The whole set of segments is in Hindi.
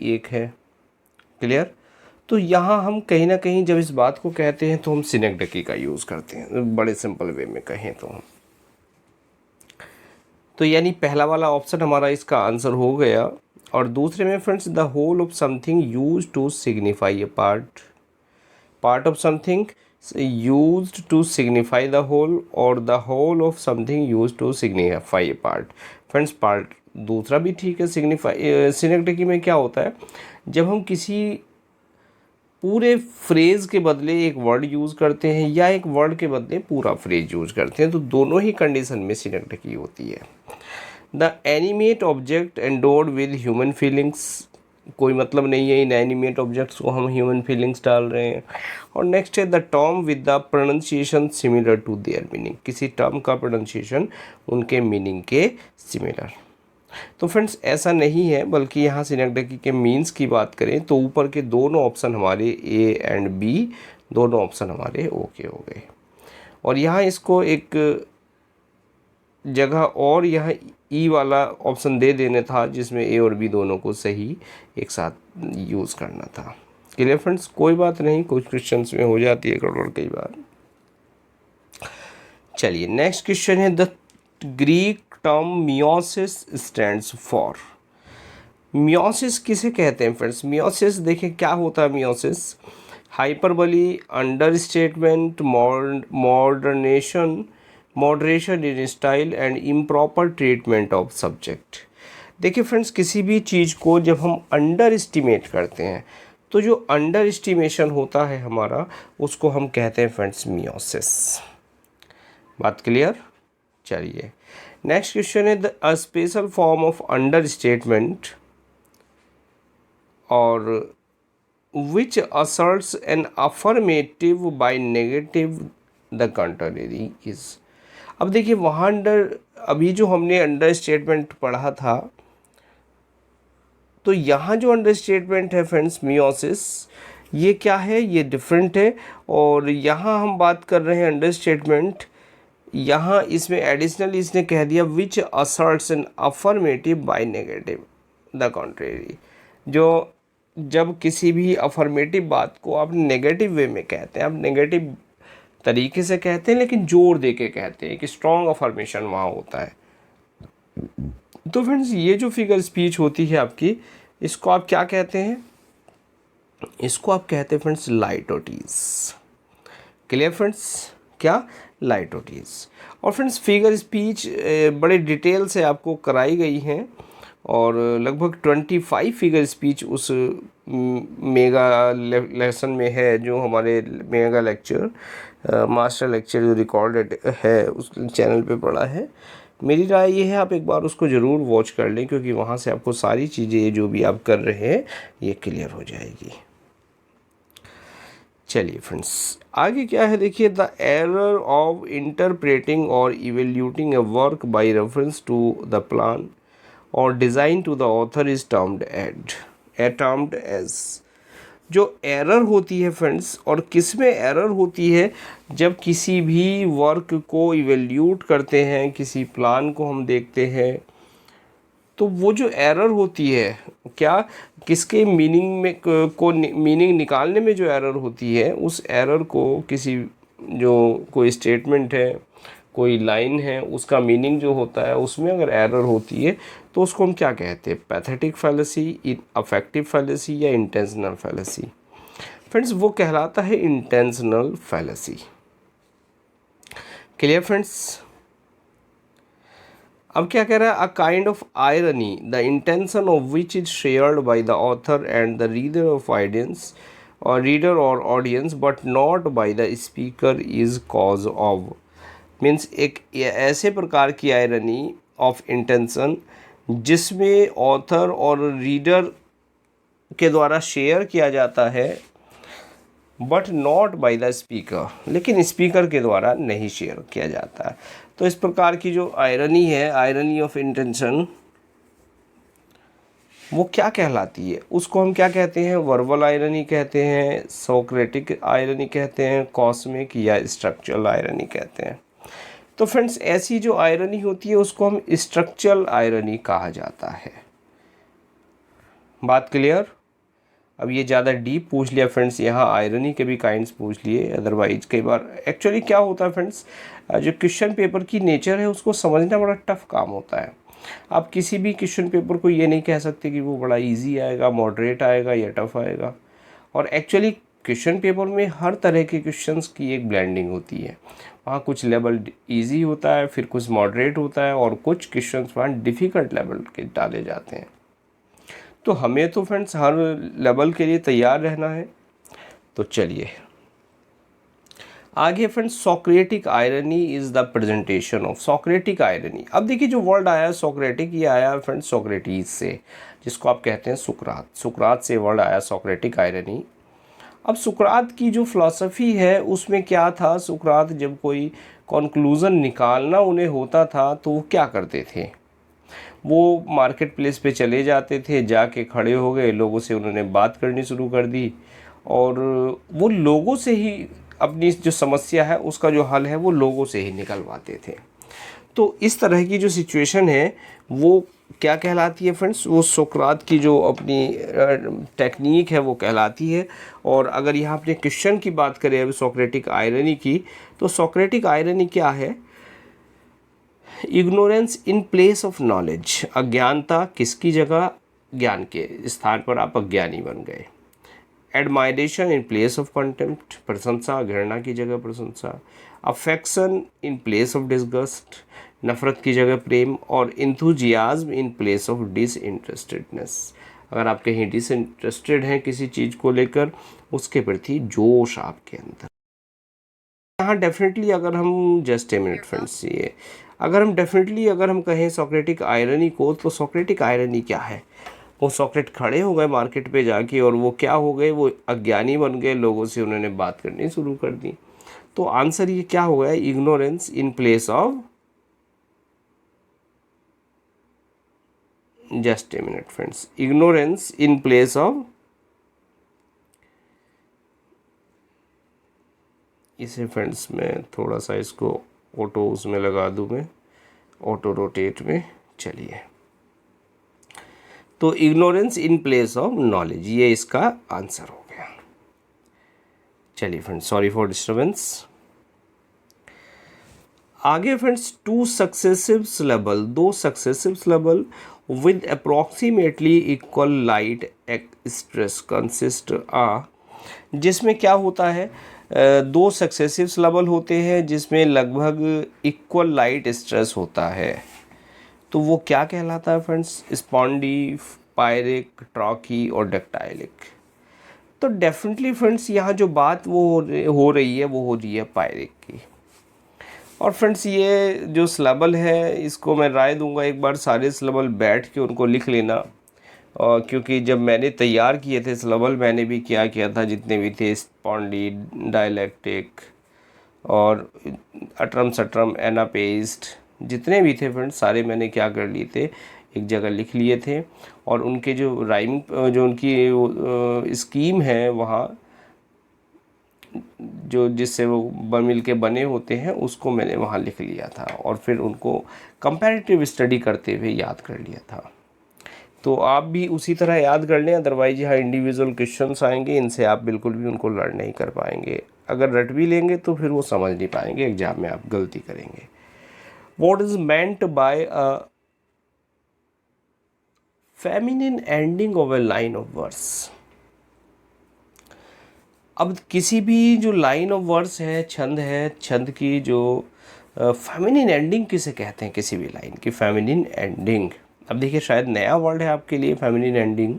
एक है। क्लियर? तो यहाँ हम कहीं ना कहीं जब इस बात को कहते हैं तो हम सिनेक्डकी का यूज़ करते हैं, बड़े सिंपल वे में कहें तो यानी पहला वाला ऑप्शन हमारा इसका आंसर हो गया। और दूसरे में friends, the whole of something use to signify a part of something used to signify the whole, और the whole of something used to signify a part। Friends part दूसरा भी ठीक है। सिग्निफाई सिनेक्डकी में क्या होता है, जब हम किसी पूरे फ्रेज़ के बदले एक वर्ड यूज़ करते हैं या एक वर्ड के बदले पूरा फ्रेज यूज़ करते हैं, तो दोनों ही कंडीशन में सिनेक्डकी होती है। The animate object endowed with human feelings, कोई मतलब नहीं है इन एनिमेट ऑब्जेक्ट्स को हम ह्यूमन फीलिंग्स डाल रहे हैं। और नेक्स्ट है the term with the pronunciation similar to their meaning, किसी टर्म का प्रोनाउंसिएशन उनके मीनिंग के सिमिलर। तो फ्रेंड्स ऐसा नहीं है, बल्कि यहाँ सिनेक्डकी के मीन्स की बात करें तो ऊपर के दोनों ऑप्शन हमारे ए एंड बी, दोनों ऑप्शन हमारे ओके हो गए। और यहाँ इसको एक जगह और यहाँ ई वाला ऑप्शन दे देना था, जिसमें ए और बी दोनों को सही एक साथ यूज़ करना था। Clear friends? कोई बात नहीं, कुछ क्वेश्चंस में हो जाती है गड़बड़ कई बार। चलिए नेक्स्ट क्वेश्चन है, the Greek term meiosis stands for. Meiosis किसे कहते हैं फ्रेंड्स? मियोसिस देखिए क्या होता है meiosis, hyperbole, under statement, moderation in style and improper treatment of subject. देखिए फ्रेंड्स, किसी भी चीज़ को जब हम अंडर एस्टिमेट करते हैं तो जो अंडर एस्टिमेशन होता है हमारा, उसको हम कहते हैं फ्रेंड्स मियोसिस। बात क्लियर? चलिए नेक्स्ट क्वेश्चन है, the a special form of understatement और which asserts an affirmative by negative the contrary is. अब देखिए वहाँ अंडर, अभी जो हमने अंडर स्टेटमेंट पढ़ा था, तो यहाँ जो अंडर स्टेटमेंट है फ्रेंड्स मियोसिस, ये क्या है, ये डिफरेंट है। और यहाँ हम बात कर रहे हैं अंडर स्टेटमेंट, यहाँ इसमें एडिशनल इसने कह दिया which asserts an affirmative by negative the contrary. जो जब किसी भी अफर्मेटिव बात को आप नेगेटिव वे में कहते हैं, आप नेगेटिव तरीके से कहते हैं लेकिन जोर दे के कहते हैं कि स्ट्रॉन्ग अफर्मेशन वहाँ होता है। तो फ्रेंड्स ये जो फिगर स्पीच होती है आपकी, इसको आप क्या कहते हैं? इसको आप कहते हैं फ्रेंड्स लाइटोटीज। Clear friends? क्या? लाइटोटीज। और फ्रेंड्स फिगर स्पीच बड़े डिटेल से आपको कराई गई हैं, और लगभग 25 फिगर स्पीच उस मेगा लेसन में है, जो हमारे मेगा लेक्चर मास्टर लेक्चर जो रिकॉर्डेड है उस चैनल पे पड़ा है। मेरी राय ये है आप एक बार उसको ज़रूर वॉच कर लें, क्योंकि वहाँ से आपको सारी चीज़ें जो भी आप कर रहे हैं ये क्लियर हो जाएगी। चलिए फ्रेंड्स आगे क्या है, देखिए द एरर ऑफ इंटरप्रेटिंग और evaluating a work by reference to the plan और design to the author is termed as. जो एरर होती है फ्रेंड्स, और किस में एरर होती है, जब किसी भी वर्क को इवेल्यूट करते हैं, किसी प्लान को हम देखते हैं, तो वो जो एरर होती है, क्या किसके मीनिंग में को मीनिंग निकालने में जो एरर होती है, उस एरर को किसी जो कोई स्टेटमेंट है, कोई लाइन है, उसका मीनिंग जो होता है उसमें अगर एरर होती है तो उसको हम क्या कहते हैं? पैथेटिक फैलेसी, अफेक्टिव फैलेसी या इंटेंशनल फैलेसी। फ्रेंड्स वो कहलाता है इंटेंशनल फैलेसी। Clear friends? अब क्या कह रहा है, a kind of irony the intention of which is shared by the author and the reader of audience और रीडर और audience but not by the speaker is cause of. Means एक ऐसे प्रकार की आयरनी ऑफ इंटेंशन जिसमें ऑथर और रीडर के द्वारा शेयर किया जाता है, but not by the speaker, लेकिन स्पीकर के द्वारा नहीं शेयर किया जाता है। तो इस प्रकार की जो आयरनी है, आयरनी ऑफ इंटेंशन, वो क्या कहलाती है? उसको हम क्या कहते हैं? वर्बल आयरनी कहते हैं, सोक्रेटिक आयरनी कहते हैं, कॉस्मिक या स्ट्रक्चरल आयरनी कहते हैं। तो फ्रेंड्स ऐसी जो आयरनी होती है उसको हम स्ट्रक्चरल आयरनी कहा जाता है। बात क्लियर। अब ये ज़्यादा डीप पूछ लिया फ्रेंड्स, यहाँ आयरनी के भी काइंड्स पूछ लिए, अदरवाइज कई बार एक्चुअली क्या होता है फ्रेंड्स, जो क्वेश्चन पेपर की नेचर है उसको समझना बड़ा टफ काम होता है। आप किसी भी क्वेश्चन पेपर को ये नहीं कह सकते कि वो बड़ा इजी आएगा, मॉडरेट आएगा या टफ आएगा। और एक्चुअली क्वेश्चन पेपर में हर तरह के क्वेश्चंस की एक ब्लेंडिंग होती है। वहाँ कुछ लेवल इजी होता है, फिर कुछ मॉडरेट होता है, और कुछ क्वेश्चंस वहाँ डिफ़िकल्ट लेवल के डाले जाते हैं। तो हमें तो फ्रेंड्स हर लेवल के लिए तैयार रहना है। तो चलिए आगे friends, Socratic irony is the presentation of Socratic irony. अब देखिए जो वर्ड आया सोक्रेटिक, ये आया फ्रेंड्स सोक्रेटिस से, जिसको आप कहते हैं सुकरात। सुकरात से वर्ड आया सोक्रेटिक आयरनी। अब सुकरात की जो फिलॉसफी है उसमें क्या था, सुकरात जब कोई कंक्लूज़न निकालना उन्हें होता था तो वो क्या करते थे, वो मार्केट प्लेस पे चले जाते थे, जाके खड़े हो गए, लोगों से उन्होंने बात करनी शुरू कर दी, और वो लोगों से ही अपनी जो समस्या है उसका जो हल है वो लोगों से ही निकलवाते थे। तो इस तरह की जो सिचुएशन है वो क्या कहलाती है फ्रेंड्स, वो सोक्रात की जो अपनी टेक्निक है वो कहलाती है। और अगर यहाँ अपने क्वेश्चन की बात करें अभी सोक्रेटिक आयरनी की, तो सोक्रेटिक आयरनी क्या है, ignorance in place of knowledge, अज्ञानता किसकी जगह, ज्ञान के स्थान पर आप अज्ञानी बन गए। Admiration in place of contempt, प्रशंसा घृणा की जगह प्रशंसा। Affection in place of disgust, नफरत की जगह प्रेम। और इंथुजियाज्म इन प्लेस ऑफ डिसइंटरेस्टेडनेस, अगर आप कहीं डिसइंटरेस्टेड हैं किसी चीज़ को लेकर, उसके प्रति जोश आपके अंदर। यहाँ डेफिनेटली अगर हम जस्ट ए मिनट फ्रेंड्स, ये अगर हम डेफिनेटली अगर हम कहें सोक्रेटिक आयरनी को, तो सोक्रेटिक आयरनी क्या है, वो सॉक्रेट खड़े हो गए मार्केट पे जाके, और वो क्या हो गए, वो अज्ञानी बन गए, लोगों से उन्होंने बात करनी शुरू कर दी। तो आंसर ये क्या हो गया, ignorance in place of, just a minute friends, ignorance in place of, इसे फ्रेंड्स मैं थोड़ा सा इसको ऑटो उसमें लगा दूँ, मैं ऑटो रोटेट में। चलिए, तो ignorance in place of knowledge, ये इसका आंसर हो गया। चलिए फ्रेंड्स, सॉरी फॉर डिस्टर्बेंस। आगे फ्रेंड्स, टू सक्सेसिव सिलेबल, दो successive syllable with approximately equal light stress consist आ, जिसमें क्या होता है, दो सक्सेसिव सिलेबल होते हैं जिसमें लगभग इक्वल लाइट स्ट्रेस होता है। तो वो क्या कहलाता है फ्रेंड्स, स्पॉन्डी, पायरिक, ट्रॉकी और डक्टाइलिक। तो डेफिनेटली फ्रेंड्स यहाँ जो बात वो हो रही है वो हो रही है पायरिक की। और फ्रेंड्स ये जो सिलेबल है इसको मैं राय दूंगा एक बार सारे सिलेबल बैठ के उनको लिख लेना, और क्योंकि जब मैंने तैयार किए थे सिलेबल, मैंने भी क्या किया था, जितने भी थे स्पॉन्डी, डायलैक्टिक और अट्रम सट्रम एनापेस्ट, जितने भी थे फ्रेंड्स सारे मैंने क्या कर लिए थे, एक जगह लिख लिए थे। और उनके जो राइमिंग, जो उनकी स्कीम है वहाँ जो जिससे वो मिल के बने होते हैं उसको मैंने वहाँ लिख लिया था, और फिर उनको कंपैरेटिव स्टडी करते हुए याद कर लिया था। तो आप भी उसी तरह याद कर लें, अदरवाइज यहाँ इंडिविजुअल क्वेश्चंस आएंगे, इनसे आप बिल्कुल भी उनको लर्न नहीं कर पाएंगे। अगर रट भी लेंगे तो फिर वो समझ नहीं पाएंगे, एग्जाम में आप गलती करेंगे। What is meant by a feminine ending of a line of verse? अब किसी भी जो लाइन ऑफ वर्स है, छंद है, छंद की जो फेमिनिन एंडिंग किसे कहते हैं, किसी भी लाइन की फेमिनिन एंडिंग। अब देखिए शायद नया वर्ड है आपके लिए फेमिनिन एंडिंग,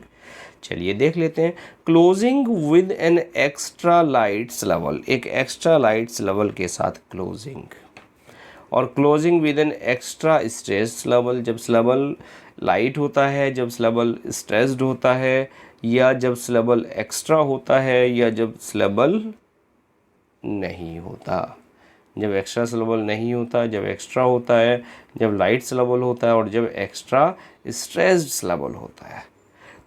चलिए देख लेते हैं। Closing with an extra lights level, एक एक्स्ट्रा लाइट्स लेवल के साथ क्लोजिंग। और closing with an extra stress level, जब सिलेबल लाइट होता है, जब सिलेबल स्ट्रेस्ड होता है, या जब सिलेबल एक्स्ट्रा होता है, या जब सिलेबल नहीं होता। जब एक्स्ट्रा सिलेबल नहीं होता, जब एक्स्ट्रा होता है, जब लाइट सिलेबल होता है, और जब एक्स्ट्रा स्ट्रेस्ड सिलेबल होता है।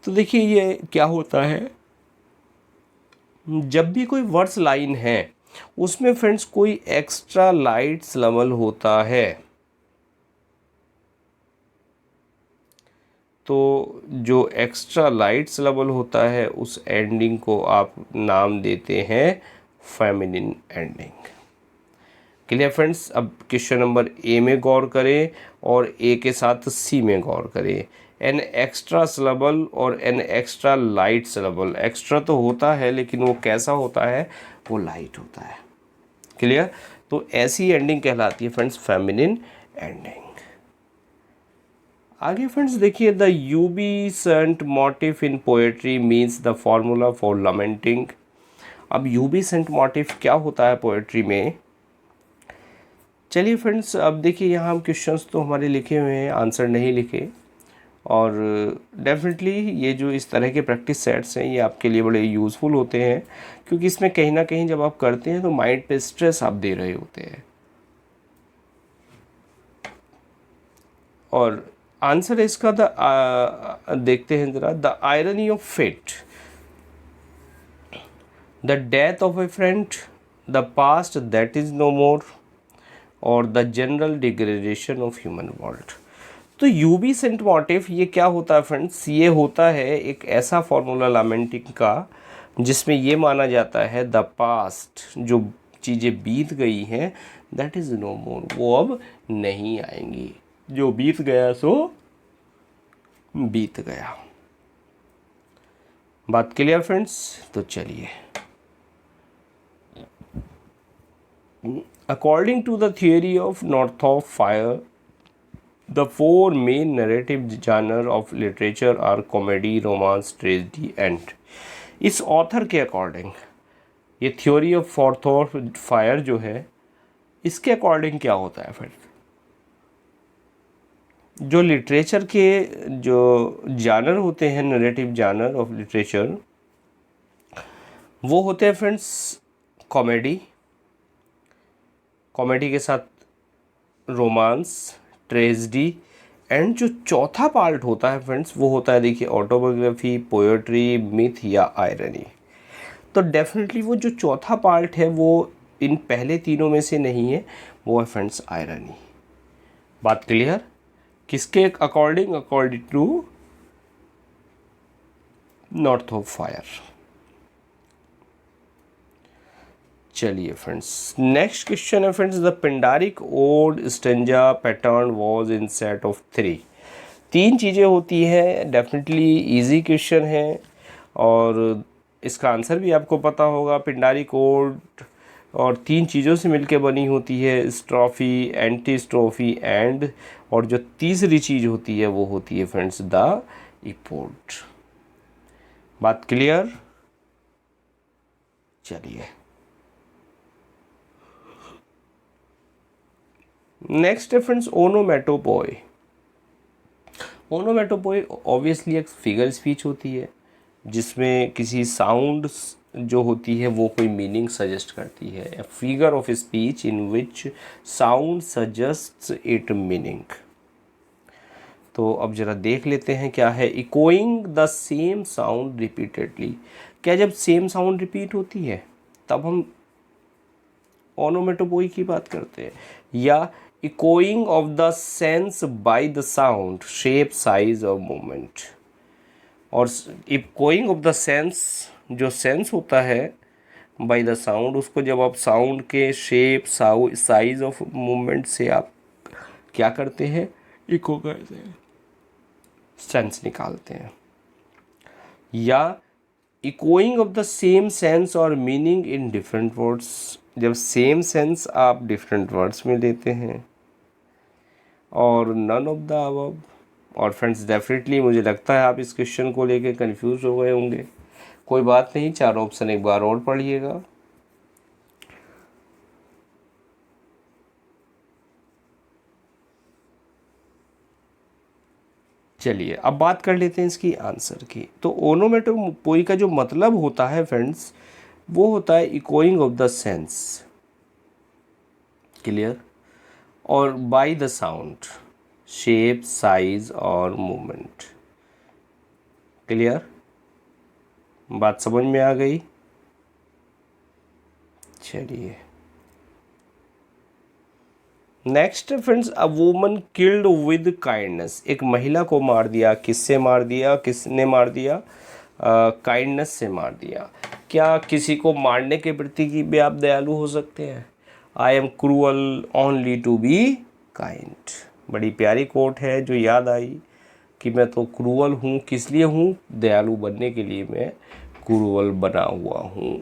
तो देखिए ये क्या होता है, जब भी कोई वर्स लाइन है उसमें फ्रेंड्स कोई एक्स्ट्रा लाइट सिलेबल होता है, तो जो एक्स्ट्रा लाइट सिलेबल होता है उस एंडिंग को आप नाम देते हैं फेमिनिन एंडिंग। Clear friends. अब क्वेश्चन नंबर ए में गौर करें और ए के साथ सी में गौर करें। एन एक्स्ट्रा सिलेबल और an extra light syllable, extra तो होता है लेकिन वो कैसा होता है, वो लाइट होता है। क्लियर। तो ऐसी एंडिंग कहलाती है फ्रेंड्स फेमिनिन एंडिंग। आगे फ्रेंड्स देखिए, the ubi sunt motif in poetry means the formula for lamenting. अब यूबिसेंट मोटिव क्या होता है पोएट्री में। चलिए फ्रेंड्स, अब देखिए यहाँ हम क्वेश्चंस तो हमारे लिखे हुए हैं, आंसर नहीं लिखे। और डेफिनेटली ये जो इस तरह के प्रैक्टिस सेट्स हैं ये आपके लिए बड़े यूज़फुल होते हैं, क्योंकि इसमें कहीं ना कहीं जब आप करते हैं तो माइंड पे स्ट्रेस आप दे रहे होते हैं। और आंसर इसका देखते हैं ज़रा। The irony of fate, the death of a friend, the past that is no more, और the general degradation of human world. तो यूबिसेंट मोटिव ये क्या होता है फ्रेंड्स, ये होता है एक ऐसा फॉर्मूला लमेंटिंग का जिसमें ये माना जाता है द पास्ट, जो चीज़ें बीत गई हैं, दैट इज़ नो मोर, वो अब नहीं आएंगी। जो बीत गया सो बीत गया। बात क्लियर फ्रेंड्स। तो चलिए, according to the theory of north of fire, the four main narrative genre of literature are comedy, romance, tragedy and। इस ऑथर के अकॉर्डिंग ये theory of fourth of fire जो है, इसके अकॉर्डिंग क्या होता है फिर, जो लिटरेचर के जो जानर होते हैं, नरेटिव जानर ऑफ लिटरेचर, वो होते हैं फ्रेंड्स कॉमेडी, कॉमेडी के साथ रोमांस, ट्रेजेडी, एंड जो चौथा पार्ट होता है फ्रेंड्स वो होता है देखिए ऑटोबायोग्राफी, पोएट्री, मिथ या आयरनी। तो डेफिनेटली वो जो चौथा पार्ट है वो इन पहले तीनों में से नहीं है, वो है फ्रेंड्स आयरनी। बात क्लियर। किसके according, according to north of fire. चलिए फ्रेंड्स, नेक्स्ट क्वेश्चन है friends, the pindaric ode stanza pattern was in set of 3। तीन चीज़ें होती हैं, डेफिनेटली इजी क्वेश्चन है और इसका आंसर भी आपको पता होगा। पिंडारिक ओड और तीन चीज़ों से मिलकर बनी होती है, स्ट्रोफी, एंटी स्ट्रोफी एंड, और जो तीसरी चीज़ होती है वो होती है फ्रेंड्स द इपोड। बात क्लियर। चलिए, नेक्स्ट है फ्रेंड्स ओनोमेटोपोए। ओनोमेटोपोए ऑब्वियसली एक फिगर स्पीच होती है जिसमें किसी साउंड जो होती है वो कोई मीनिंग सजेस्ट करती है। A figure of speech in which sound suggests it meaning. तो अब जरा देख लेते हैं क्या है। Echoing the same sound repeatedly, क्या जब सेम साउंड रिपीट होती है तब हम ओनोमेटोपोई की बात करते हैं, या echoing of the sense bye the sound, shape, size और मूवमेंट। और इकोइंग ऑफ द सेंस, जो सेंस होता है बाय द साउंड, उसको जब आप साउंड के शेप, साइज ऑफ मूवमेंट से आप क्या करते हैं, इको करते हैं, सेंस निकालते हैं। या echoing of the same sense और मीनिंग इन डिफरेंट वर्ड्स, जब सेम सेंस आप डिफरेंट वर्ड्स में लेते हैं। और नन ऑफ द अबव। और फ्रेंड्स डेफिनेटली मुझे लगता है आप इस क्वेश्चन को लेकर कंफ्यूज हो गए होंगे। कोई बात नहीं, चार ऑप्शन एक बार और पढ़िएगा। चलिए अब बात कर लेते हैं इसकी आंसर की। तो ओनोमेटोपोई का जो मतलब होता है फ्रेंड्स वो होता है echoing of the sense, clear, और by the sound, shape, size और मूवमेंट। क्लियर, बात समझ में आ गई। चलिए next friends, a woman killed with kindness, एक महिला को मार दिया, किससे मार दिया, किसने मार दिया, काइंडनेस से मार दिया। क्या किसी को मारने के प्रति की भी आप दयालु हो सकते हैं? I am cruel only to be kind, बड़ी प्यारी कोट है जो याद आई कि मैं तो क्रूअल हूँ, किस लिए हूँ, दयालु बनने के लिए मैं क्रूअल बना हुआ हूँ।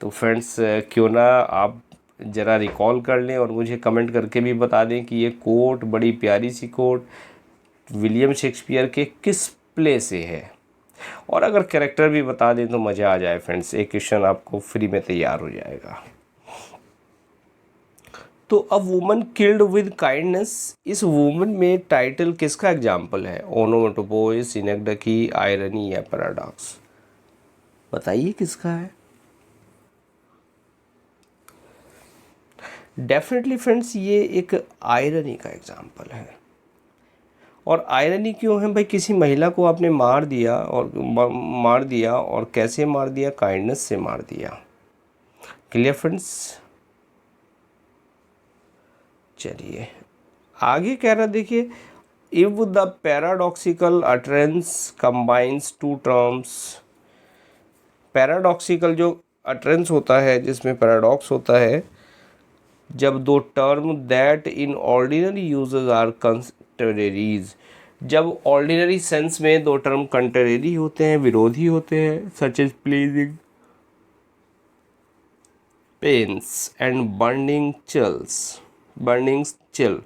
तो फ्रेंड्स क्यों ना आप ज़रा रिकॉल कर लें और मुझे कमेंट करके भी बता दें कि ये कोट, बड़ी प्यारी सी कोट, विलियम शेक्सपियर के किस प्ले से है। और अगर कैरेक्टर भी बता दें तो मज़ा आ जाए फ्रेंड्स, एक क्वेश्चन आपको फ्री में तैयार हो जाएगा। तो अ वुमन किल्ड विद काइंडनेस, इस वुमन में टाइटल किसका एग्जाम्पल है? ओनोमेटोपोइस, सिनेक्डकी, आयरनी या पैराडॉक्स? बताइए किसका है? डेफिनेटली फ्रेंड्स ये एक आयरनी का एग्जाम्पल है। और आयरनी क्यों है भाई? किसी महिला को आपने मार दिया, और कैसे मार दिया? काइंडनेस से मार दिया। Clear friends? चलिए आगे कह रहा, देखिए, if the paradoxical utterance combines two terms, paradoxical जो अटरेंस होता है, जिसमें पैराडॉक्स होता है, जब दो term that in ordinary uses are contraries, जब ऑर्डिनरी सेंस में दो टर्म कंट्रेरी होते हैं, विरोधी होते हैं, such as pleasing, pains and burning chill,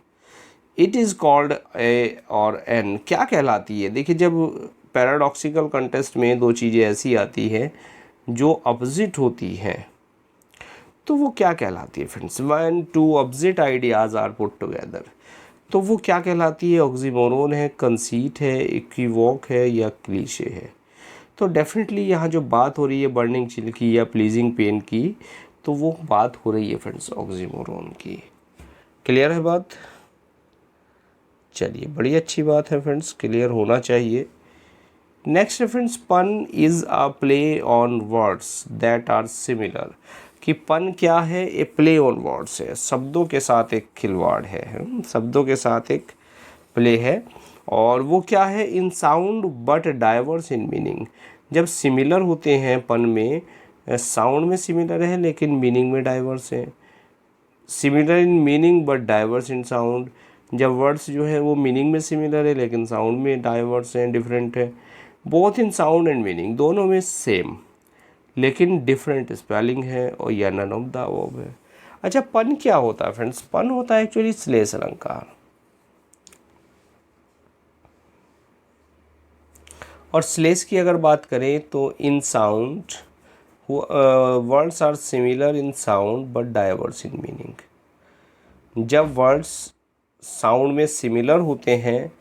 it is called a or an, क्या कहलाती है? देखिए, जब पैराडॉक्सिकल कंटेस्ट में दो चीज़ें ऐसी आती हैं जो अपोजिट होती हैं, तो वो क्या कहलाती है friends? When two opposite ideas are put together, तो वो क्या कहलाती है? ऑक्सीमोरोन है, कंसीट है, इक्विवोक है या क्लीशे है? तो डेफिनेटली यहाँ जो बात हो रही है बर्निंग चिल की या प्लीजिंग पेन की, तो वो बात हो रही है फ्रेंड्स ऑक्सीमोरोन की। क्लियर है बात? चलिए, बड़ी अच्छी बात है फ्रेंड्स, क्लियर होना चाहिए। Next friends, pun is a play on words that are similar, कि पन क्या है? ए प्ले ऑन वर्ड्स है, शब्दों के साथ एक खिलवाड़ है, शब्दों के साथ एक प्ले है। और वो क्या है? In sound but diverse in meaning, जब सिमिलर होते हैं पन में, साउंड में सिमिलर है लेकिन मीनिंग में डाइवर्स है। Similar in meaning but diverse in sound, जब वर्ड्स जो है वो मीनिंग में सिमिलर है लेकिन साउंड में डाइवर्स हैं, डिफरेंट है। Both in sound and meaning, दोनों में सेम लेकिन डिफरेंट स्पेलिंग है, और या नन ऑफ द अबव है। अच्छा, पन क्या होता है फ्रेंड्स? पन होता है एक्चुअली श्लेष अलंकार। और श्लेष की अगर बात करें तो in sound words are similar in sound but diverse in meaning, जब वर्ड्स साउंड में सिमिलर होते हैं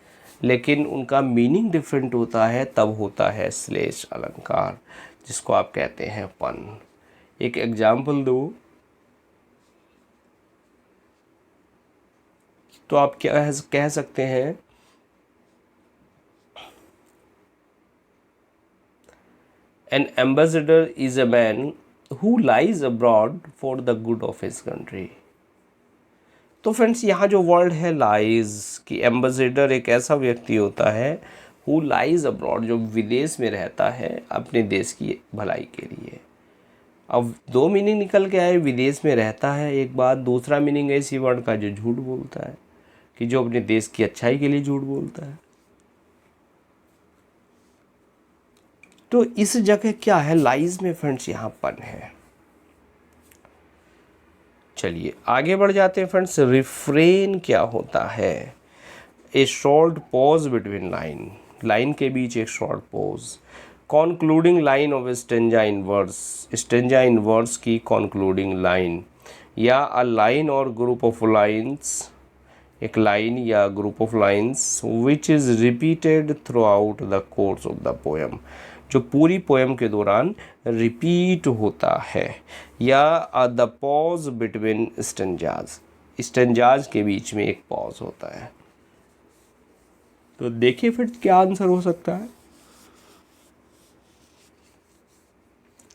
लेकिन उनका मीनिंग डिफरेंट होता है, तब होता है श्लेष अलंकार, जिसको आप कहते हैं पन। एक एग्जाम्पल दो तो आप क्या कह सकते हैं? N ambassador is a man who lies abroad for the good of his country. तो फ्रेंड्स यहाँ जो वर्ड है लाइज, कि एम्बेसडर एक ऐसा व्यक्ति होता है हु लाइज अब्रॉड, जो विदेश में रहता है अपने देश की भलाई के लिए। अब दो मीनिंग निकल के आए, विदेश में रहता है एक बात, दूसरा मीनिंग है इसी वर्ड का जो झूठ बोलता है, कि जो अपने देश की अच्छाई के लिए झूठ बोलता है। तो इस जगह क्या है? लाइज में फ्रेंड्स यहाँ पन है। चलिए आगे बढ़ जाते हैं फ्रेंड्स। रिफ्रेन क्या होता है? A short pause between line, line के बीच एक short pause. Concluding line of stanza in verse, stanza in verse की कॉन्क्लूडिंग लाइन, या a line or group of lines, एक लाइन या group of lines which is repeated throughout the course of the poem, जो पूरी पोएम के दौरान रिपीट होता है। या the pause between stanzas, stanzas के बीच में एक पॉज होता है। तो देखिए फिर क्या आंसर हो सकता है?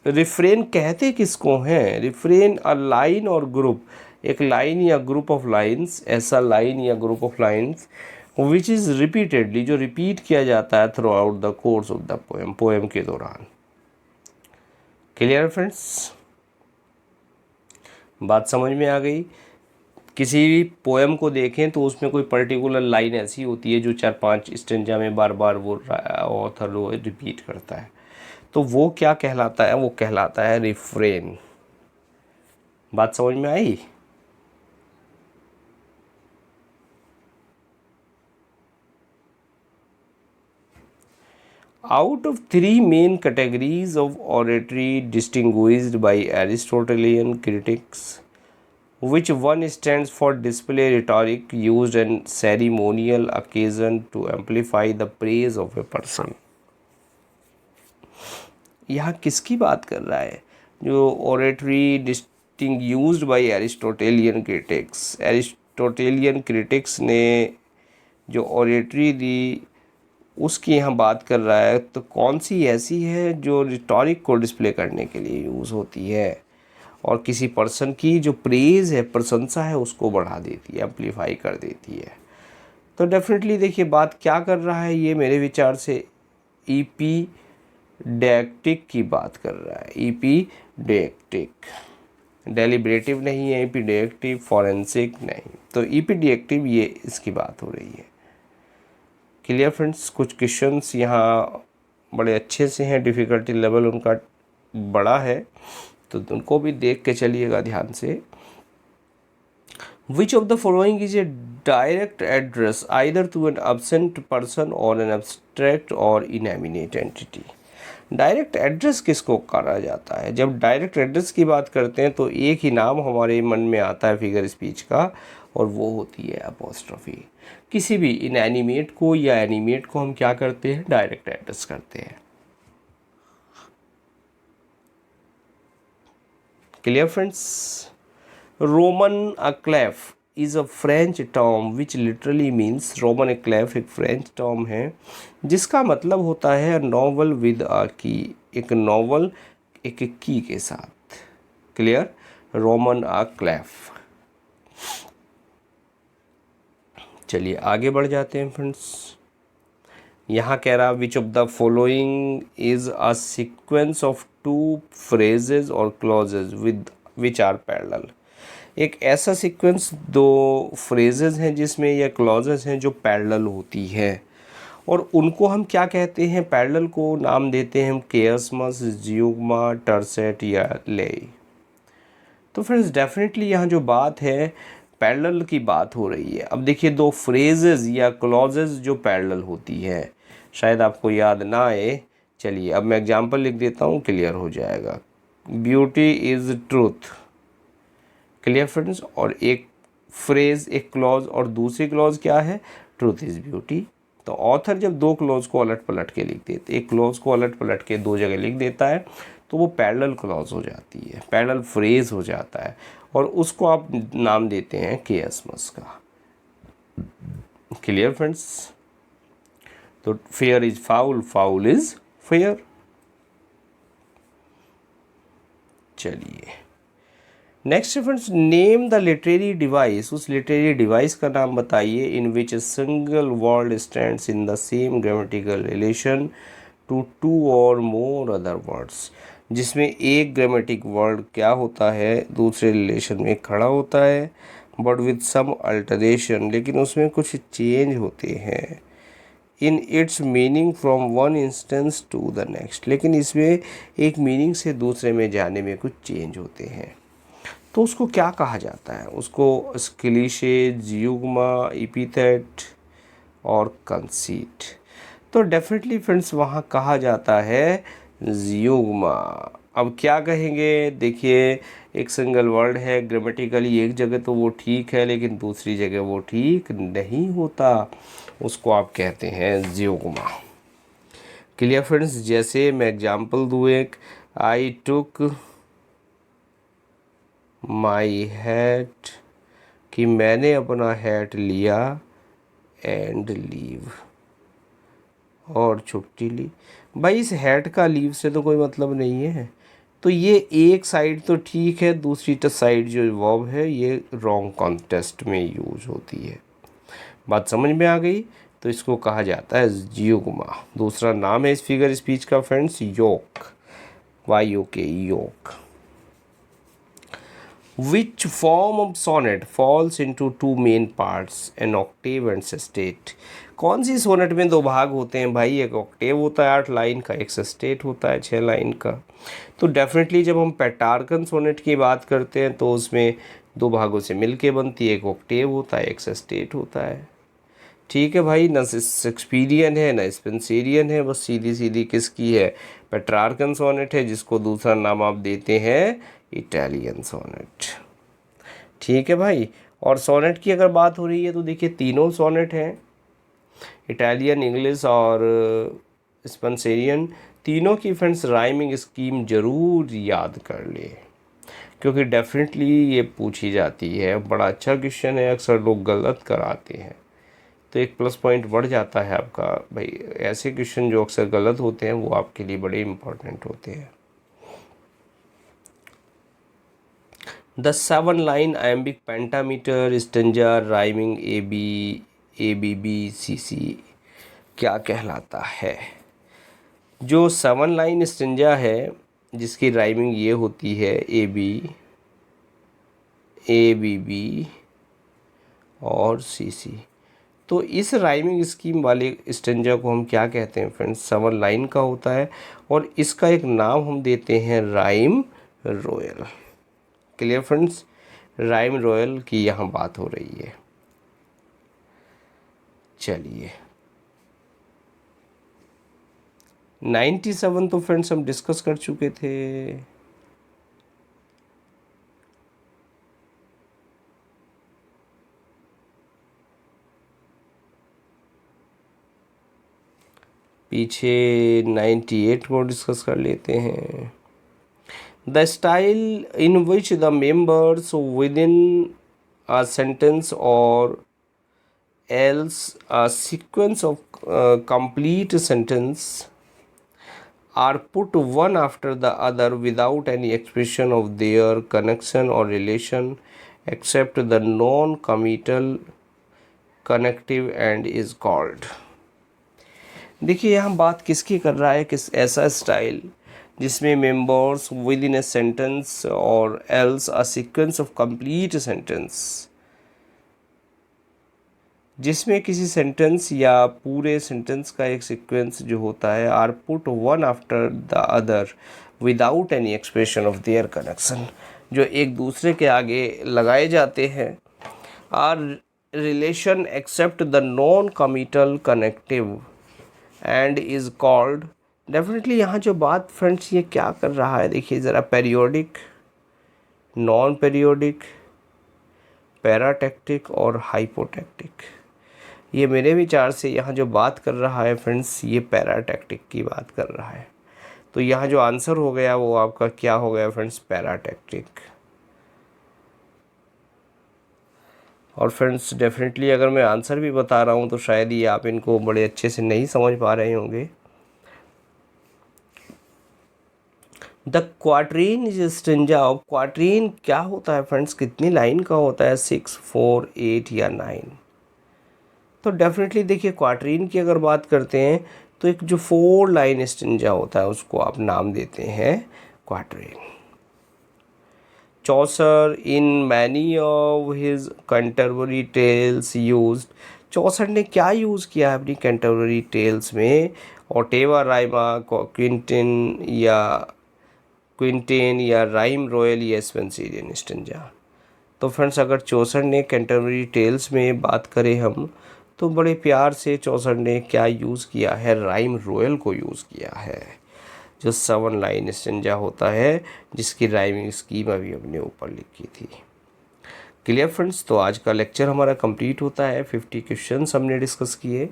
रिफ्रेन कहते किसको हैं? Refrain a line or group, एक लाइन या ग्रुप ऑफ लाइन्स, ऐसा लाइन या group of lines which is repeatedly, जो रिपीट किया जाता है through out the course of the poem, poem के दौरान। क्लियर फ्रेंड्स, बात समझ में आ गई। किसी भी पोएम को देखें तो उसमें कोई पर्टिकुलर लाइन ऐसी होती है जो 4-5 स्टेंजा में बार बार वो ऑथर वो रिपीट करता है, तो वो क्या कहलाता है, वो कहलाता है रिफ्रेन। बात समझ में आई। Out of three main categories of oratory distinguished by Aristotelian critics, which one stands for display rhetoric used in ceremonial occasion to amplify the praise of a person? यहाँ किसकी बात कर रहा है? जो oratory distinguished by Aristotelian critics, Aristotelian critics ने जो oratory दी उसकी यहाँ बात कर रहा है, तो कौन सी ऐसी है जो रिटॉरिक को डिस्प्ले करने के लिए यूज़ होती है और किसी पर्सन की जो प्रेज़ है, प्रशंसा है, उसको बढ़ा देती है, एम्पलीफाई कर देती है। तो डेफिनेटली देखिए बात क्या कर रहा है, ये मेरे विचार से ईपीडेक्टिक की बात कर रहा है। ईपीडेक्टिक, डेलिब्रेटिव नहीं है, ईपीडेक्टिव फॉरेंसिक नहीं, तो ईपीडेक्टिव ये इसकी बात हो रही है। क्लियर फ्रेंड्स, कुछ क्वेश्चंस यहाँ बड़े अच्छे से हैं, डिफ़िकल्टी लेवल उनका बड़ा है, तो उनको भी देख के चलिएगा ध्यान से। Which of the following is a direct address either to an absent person or an abstract or inanimate entity? Direct address किसको कहा जाता है? जब डायरेक्ट एड्रेस की बात करते हैं तो एक ही नाम हमारे मन में आता है फिगर स्पीच का, और वो होती है अपोस्ट्रोफी। किसी भी इनएनिमेट को या एनिमेट को हम क्या करते हैं? डायरेक्ट एड्रेस करते हैं। Clear friends, roman a clef is a French term which literally means, roman a clef एक फ्रेंच टर्म है जिसका मतलब होता है नॉवल विद अ की, एक नॉवल एक की के साथ। Clear, roman a clef. चलिए आगे बढ़ जाते हैं फ्रेंड्स। यहाँ कह रहा which of the following is a sequence of two phrases और clauses with which are parallel? एक ऐसा सीक्वेंस, दो फ्रेजेज हैं जिसमें या क्लॉजेज हैं जो पैरेलल होती है, और उनको हम क्या कहते हैं? पैरेलल को नाम देते हैं हम केयसमस, जियोग्मा, टर्सेट या ले। तो फ्रेंड्स डेफिनेटली यहाँ जो बात है पैरेलल की बात हो रही है। अब देखिए दो फ्रेजेस या क्लॉजेस जो पैरेलल होती है, शायद आपको याद ना आए, चलिए अब मैं एग्जांपल लिख देता हूँ, क्लियर हो जाएगा। Beauty is truth. Clear friends, और एक फ्रेज, एक क्लॉज और दूसरी क्लॉज क्या है? Truth is beauty. तो ऑथर जब दो क्लॉज को अलट पलट के लिख देते, एक क्लॉज को अलट पलट के दो जगह लिख देता है, तो वो पैरेलल क्लॉज हो जाती है, पैरेलल फ्रेज हो जाता है, और उसको आप नाम देते हैं केयसमस का। क्लियर फ्रेंड्स, तो fair is foul, foul is fair. चलिए next friends, name the literary device, उस लिटरेरी डिवाइस का नाम बताइए in which a single word stands in the same grammatical relation to two or more other words, जिसमें एक ग्रामेटिक वर्ड क्या होता है? दूसरे रिलेशन में खड़ा होता है, बट विद सम अल्टरेशन, लेकिन उसमें कुछ चेंज होते हैं। In its meaning from one instance to the next, लेकिन इसमें एक मीनिंग से दूसरे में जाने में कुछ चेंज होते हैं, तो उसको क्या कहा जाता है? उसको क्लीशे, जियोग्मा, एपिथेट और कंसीट। तो डेफिनेटली फ्रेंड्स वहाँ कहा जाता है जियोग्मा। अब क्या कहेंगे? देखिए एक सिंगल वर्ड है, ग्रामेटिकली एक जगह तो वो ठीक है, लेकिन दूसरी जगह वो ठीक नहीं होता, उसको आप कहते हैं जियोग्मा। क्लियर फ्रेंड्स, जैसे मैं एग्जांपल दूँ एक, आई टुक माई हैट, कि मैंने अपना हैट लिया, एंड लीव, और छुट्टी ली। भाई इस हैट का लीव से तो कोई मतलब नहीं है, तो ये एक साइड तो ठीक है, दूसरी साइड जो वर्ब है ये रॉन्ग कॉन्टेक्स्ट में यूज होती है। बात समझ में आ गई? तो इसको कहा जाता है जियोगमा। दूसरा नाम है इस फिगर स्पीच का friends yoke, YOK, yoke. Which form of sonnet falls into two main parts, an octave and sestet? कौन सी सोनेट में दो भाग होते हैं भाई? एक ऑक्टेव होता है 8 लाइन का, एक सेस्टेट होता है 6 लाइन का। तो डेफिनेटली जब हम पेटार्कन सोनेट की बात करते हैं तो उसमें दो भागों से मिलके बनती है, एक ऑक्टेव होता है, एक सेस्टेट होता है। ठीक है भाई, ना शेक्सपियरियन है ना स्पेंसरियन है, बस सीधी सीधी किसकी है? पेट्रार्कन सोनेट है, जिसको दूसरा नाम आप देते हैं इटालियन सोनेट। ठीक है भाई। और सोनेट की अगर बात हो रही है तो देखिए तीनों सोनेट हैं, इटालियन, इंग्लिश और स्पेंसरियन। तीनों की फ्रेंड्स राइमिंग स्कीम ज़रूर याद कर ले, क्योंकि डेफिनेटली ये पूछी जाती है। बड़ा अच्छा क्वेश्चन है, अक्सर लोग गलत कराते हैं तो एक प्लस पॉइंट बढ़ जाता है आपका। भाई ऐसे क्वेश्चन जो अक्सर गलत होते हैं वो आपके लिए बड़े इंपॉर्टेंट होते हैं। The 7 line iambic pentameter stanza rhyming ABBCC क्या कहलाता है? जो 7 लाइन स्टेंजा है जिसकी राइमिंग ये होती है ABB और CC, तो इस राइमिंग स्कीम वाले स्टेंजा को हम क्या कहते हैं फ्रेंड्स? 7 लाइन का होता है और इसका एक नाम हम देते हैं rhyme royal. Clear friends? Rhyme royal की यहाँ बात हो रही है। चलिए 97 तो फ्रेंड्स हम डिस्कस कर चुके थे। पीछे 98 को डिस्कस कर लेते हैं। The style in which the members within a sentence or else a sequence of complete sentence are put one after the other without any expression of their connection or relation except the non-committal connective and is called। देखिए यहाँ बात किसकी कर रहा है? किस ऐसा स्टाइल जिसमें members within a sentence or else a sequence of complete sentence, जिसमें किसी सेंटेंस या पूरे सेंटेंस का एक सीक्वेंस जो होता है are put one after the other without any expression of their connection, जो एक दूसरे के आगे लगाए जाते हैं, are relation except the non committal connective and is called. Definitely यहाँ जो बात फ्रेंड्स ये क्या कर रहा है देखिए ज़रा, पेरियोडिक, नॉन पेरियोडिक, पैराटेक्टिक और हाइपोटेक्टिक। ये मेरे विचार से यहाँ जो बात कर रहा है फ्रेंड्स ये पैराटेक्टिक की बात कर रहा है। तो यहाँ जो आंसर हो गया वो आपका क्या हो गया फ्रेंड्स? पैराटेक्टिक। और फ्रेंड्स डेफिनेटली अगर मैं आंसर भी बता रहा हूँ तो शायद ये आप इनको बड़े अच्छे से नहीं समझ पा रहे होंगे। द क्वाट्रीन इज स्टेंजा ऑफ, क्वाट्रीन क्या होता है फ्रेंड्स? कितनी लाइन का होता है? 6, 4, 8 या 9? तो डेफिनेटली देखिए क्वाट्रीन की अगर बात करते हैं तो एक जो 4 लाइन स्टेंजा होता है उसको आप नाम देते हैं quatrain. Chaucer in many of his contemporary tales used, Chaucer ने क्या यूज़ किया है अपनी कंटेम्पररी टेल्स में? ओटेवा राइमा, क्विंटेन या राइम रॉयल या स्पेंसरियन स्टेंजा। तो फ्रेंड्स अगर चौसर ने कंटेम्पररी टेल्स में बात करें हम तो बड़े प्यार से चौसर ने क्या यूज़ किया है? राइम रॉयल को यूज़ किया है, जो 7 लाइन स्टेंजा होता है जिसकी राइमिंग स्कीम अभी हमने ऊपर लिखी थी। Clear friends? तो आज का लेक्चर हमारा कंप्लीट होता है, 50 क्वेश्चंस हमने डिस्कस किए।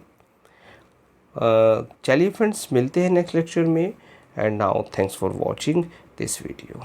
चलिए फ्रेंड्स मिलते हैं नेक्स्ट लेक्चर में, and now thanks for watching this video.